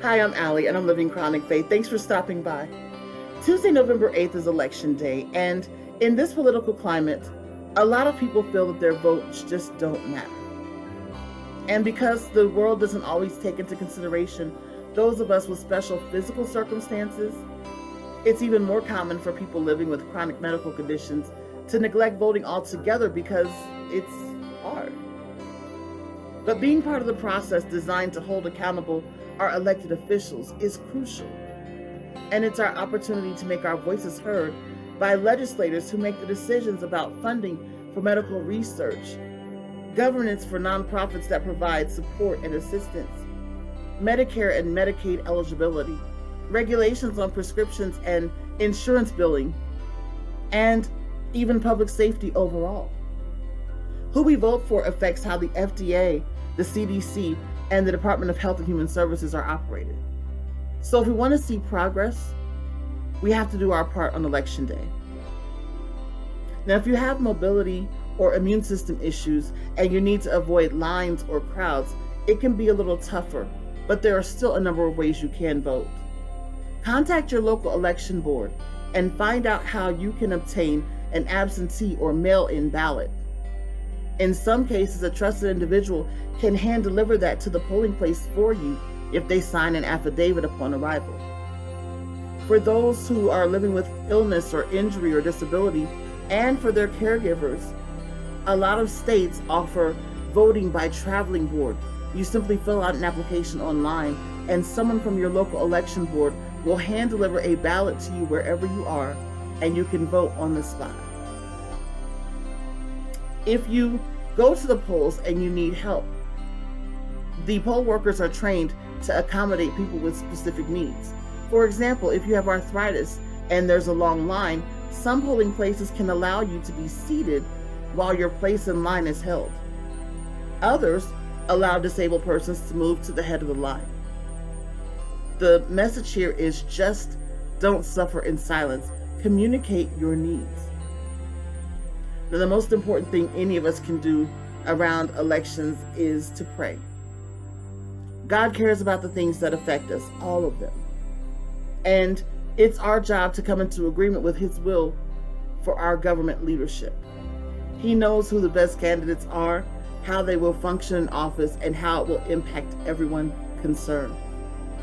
Hi, I'm Allie, and I'm living Chronic Faith. Thanks for stopping by. Tuesday, November 8th is Election Day, and in this political climate, a lot of people feel that their votes just don't matter. And because the world doesn't always take into consideration those of us with special physical circumstances, it's even more common for people living with chronic medical conditions to neglect voting altogether because it's hard. But being part of the process designed to hold accountable our elected officials is crucial. And it's our opportunity to make our voices heard by legislators who make the decisions about funding for medical research, governance for nonprofits that provide support and assistance, Medicare and Medicaid eligibility, regulations on prescriptions and insurance billing, and even public safety overall. Who we vote for affects how the FDA, the CDC, and the Department of Health and Human Services are operated. So if we want to see progress, we have to do our part on Election Day. Now, if you have mobility or immune system issues and you need to avoid lines or crowds, it can be a little tougher, but there are still a number of ways you can vote. Contact your local election board and find out how you can obtain an absentee or mail-in ballot. In some cases, a trusted individual can hand deliver that to the polling place for you if they sign an affidavit upon arrival. For those who are living with illness or injury or disability, and for their caregivers, a lot of states offer voting by traveling board. You simply fill out an application online, and someone from your local election board will hand deliver a ballot to you wherever you are, and you can vote on the spot. If you go to the polls and you need help, the poll workers are trained to accommodate people with specific needs. For example, if you have arthritis and there's a long line, some polling places can allow you to be seated while your place in line is held. Others allow disabled persons to move to the head of the line. The message here is just don't suffer in silence. Communicate your needs. Now, the most important thing any of us can do around elections is to pray. God cares about the things that affect us, all of them. And it's our job to come into agreement with His will for our government leadership. He knows who the best candidates are, how they will function in office, and how it will impact everyone concerned.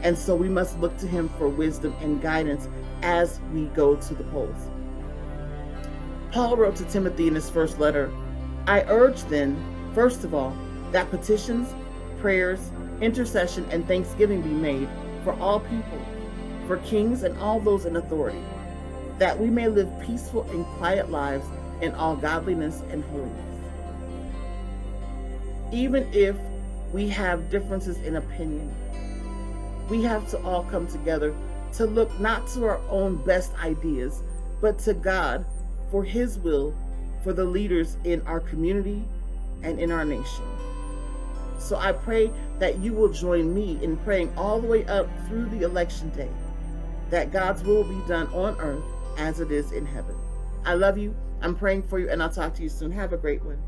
And so we must look to Him for wisdom and guidance as we go to the polls. Paul wrote to Timothy in his first letter, "I urge then, first of all, that petitions, prayers, intercession, and thanksgiving be made for all people, for kings and all those in authority, that we may live peaceful and quiet lives in all godliness and holiness." Even if we have differences in opinion, we have to all come together to look not to our own best ideas, but to God for His will for the leaders in our community and in our nation. So I pray that you will join me in praying all the way up through the election day, that God's will be done on earth as it is in heaven. I love you. I'm praying for you, and I'll talk to you soon. Have a great one.